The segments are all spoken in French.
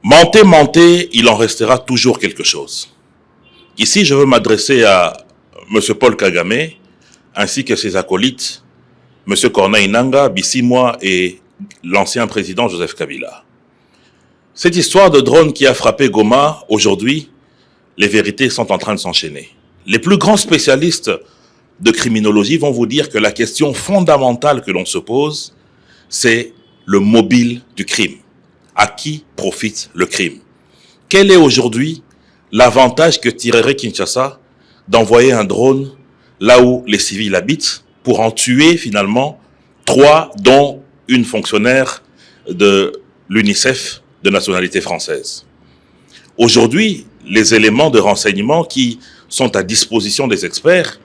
Mentez, il en restera toujours quelque chose. Ici, je veux m'adresser à M. Paul Kagame, ainsi que ses acolytes, M. Corneille Nangaa, Bissimwa et l'ancien président Joseph Kabila. Cette histoire de drone qui a frappé Goma, aujourd'hui, les vérités sont en train de s'enchaîner. Les plus grands spécialistes de criminologie vont vous dire que la question fondamentale que l'on se pose, c'est le mobile du crime. À qui profite le crime? Quel est aujourd'hui l'avantage que tirerait Kinshasa d'envoyer un drone là où les civils habitent pour en tuer finalement 3, dont une fonctionnaire de l'UNICEF de nationalité française? Aujourd'hui, les éléments de renseignement qui sont à disposition des experts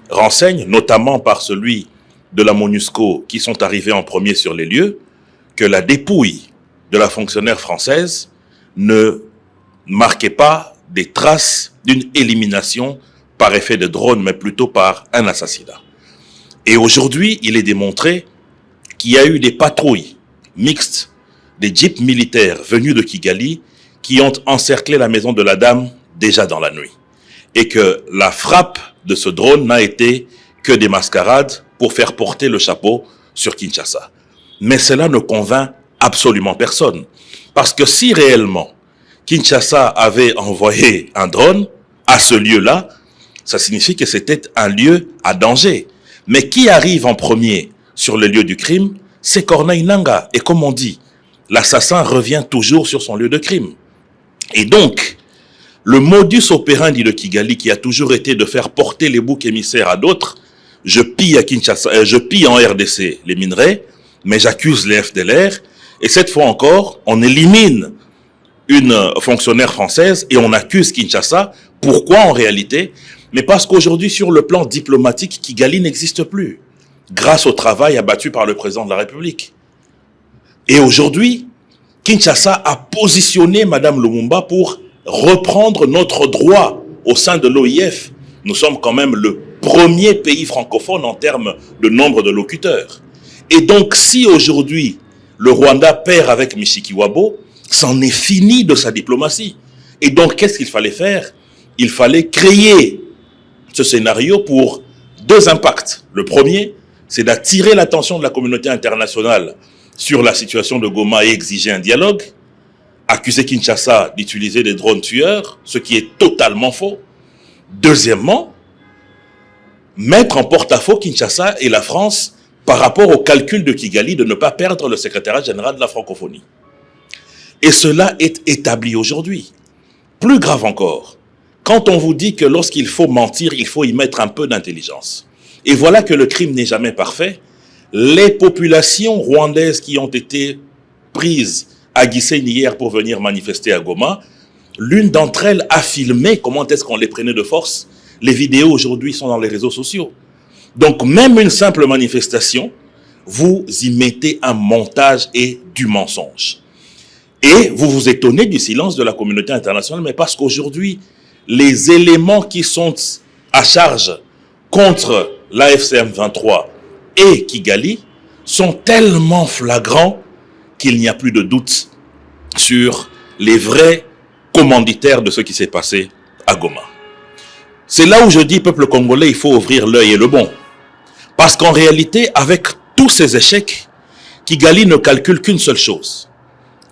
renseignent, notamment par celui de la MONUSCO qui sont arrivés en premier sur les lieux, que la dépouille de la fonctionnaire française ne marquait pas des traces d'une élimination par effet de drone, mais plutôt par un assassinat. Et aujourd'hui, il est démontré qu'il y a eu des patrouilles mixtes, des jeeps militaires venus de Kigali qui ont encerclé la maison de la dame déjà dans la nuit. Et que la frappe de ce drone n'a été que des mascarades pour faire porter le chapeau sur Kinshasa. Mais cela ne convainc absolument personne. Parce que si réellement Kinshasa avait envoyé un drone à ce lieu-là, ça signifie que c'était un lieu à danger. Mais qui arrive en premier sur le lieu du crime? C'est Corneille Nangaa. Et comme on dit, l'assassin revient toujours sur son lieu de crime. Et donc, le modus operandi de Kigali, qui a toujours été de faire porter les boucs émissaires à d'autres, je pille à Kinshasa, je pille en RDC les minerais, mais j'accuse les FDLR, et cette fois encore, on élimine une fonctionnaire française et on accuse Kinshasa. Pourquoi en réalité? Mais parce qu'aujourd'hui, sur le plan diplomatique, Kigali n'existe plus, grâce au travail abattu par le président de la République. Et aujourd'hui, Kinshasa a positionné Mme Lumumba pour reprendre notre droit au sein de l'OIF. Nous sommes quand même le premier pays francophone en termes de nombre de locuteurs. Et donc, si aujourd'hui, le Rwanda perd avec Mishikiwabo, c'en est fini de sa diplomatie. Et donc, qu'est-ce qu'il fallait faire? Il fallait créer ce scénario pour 2 impacts. Le premier, c'est d'attirer l'attention de la communauté internationale sur la situation de Goma et exiger un dialogue, accuser Kinshasa d'utiliser des drones tueurs, ce qui est totalement faux. Deuxièmement, mettre en porte-à-faux Kinshasa et la France par rapport au calcul de Kigali de ne pas perdre le secrétariat général de la francophonie. Et cela est établi aujourd'hui. Plus grave encore, quand on vous dit que lorsqu'il faut mentir, il faut y mettre un peu d'intelligence. Et voilà que le crime n'est jamais parfait. Les populations rwandaises qui ont été prises à Gisenyi hier pour venir manifester à Goma, l'une d'entre elles a filmé comment est-ce qu'on les prenait de force. Les vidéos aujourd'hui sont dans les réseaux sociaux. Donc même une simple manifestation, vous y mettez un montage et du mensonge. Et vous vous étonnez du silence de la communauté internationale, mais parce qu'aujourd'hui, les éléments qui sont à charge contre l'AFCM 23 et Kigali sont tellement flagrants qu'il n'y a plus de doute sur les vrais commanditaires de ce qui s'est passé à Goma. C'est là où je dis, peuple congolais, il faut ouvrir l'œil et le bon. Parce qu'en réalité, avec tous ces échecs, Kigali ne calcule qu'une seule chose.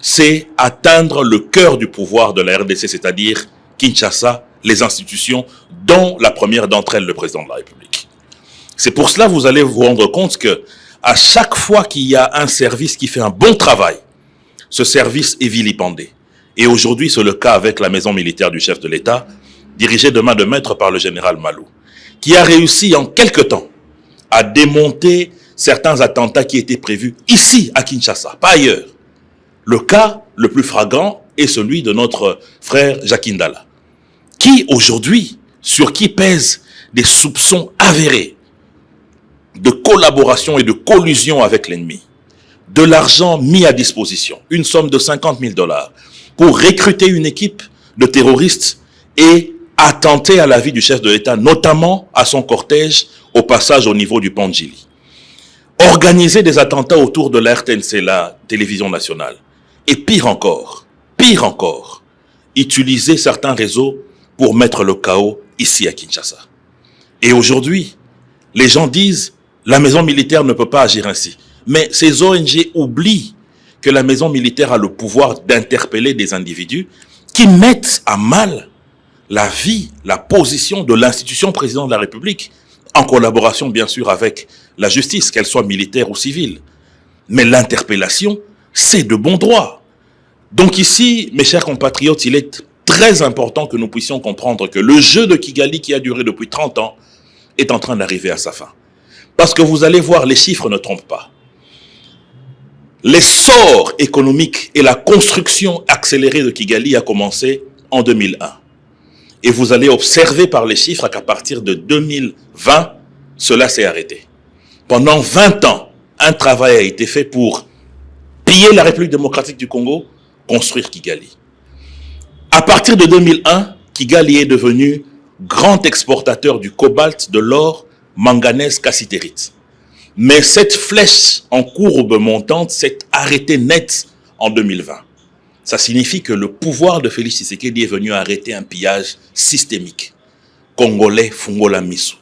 C'est atteindre le cœur du pouvoir de la RDC, c'est-à-dire Kinshasa, les institutions, dont la première d'entre elles, le président de la République. C'est pour cela que vous allez vous rendre compte que à chaque fois qu'il y a un service qui fait un bon travail, ce service est vilipendé. Et aujourd'hui, c'est le cas avec la maison militaire du chef de l'État, dirigée de main de maître par le général Malou, qui a réussi en quelque temps à démonter certains attentats qui étaient prévus ici à Kinshasa, pas ailleurs. Le cas le plus flagrant est celui de notre frère Jacques Ndala, qui aujourd'hui, sur qui pèsent des soupçons avérés de collaboration et de collusion avec l'ennemi, de l'argent mis à disposition, une somme de 50 000 $, pour recruter une équipe de terroristes et attenter à la vie du chef de l'État, notamment à son cortège au passage au niveau du pont Djili. Organiser des attentats autour de la RTNC, la télévision nationale. Et pire pire encore, utiliser certains réseaux pour mettre le chaos ici à Kinshasa. Et aujourd'hui, les gens disent la maison militaire ne peut pas agir ainsi. Mais ces ONG oublient que la maison militaire a le pouvoir d'interpeller des individus qui mettent à mal la vie, la position de l'institution président de la République, en collaboration bien sûr avec la justice, qu'elle soit militaire ou civile. Mais l'interpellation, c'est de bon droit. Donc ici, mes chers compatriotes, il est très important que nous puissions comprendre que le jeu de Kigali qui a duré depuis 30 ans est en train d'arriver à sa fin. Parce que vous allez voir, les chiffres ne trompent pas. L'essor économique et la construction accélérée de Kigali a commencé en 2001. Et vous allez observer par les chiffres qu'à partir de 2020, cela s'est arrêté. Pendant 20 ans, un travail a été fait pour piller la République démocratique du Congo, construire Kigali. À partir de 2001, Kigali est devenu grand exportateur du cobalt, de l'or, manganèse, cassitérite. Mais cette flèche en courbe montante s'est arrêtée net en 2020. Ça signifie que le pouvoir de Félix Tshisekedi est venu arrêter un pillage systémique. Congolais Fungola Misu.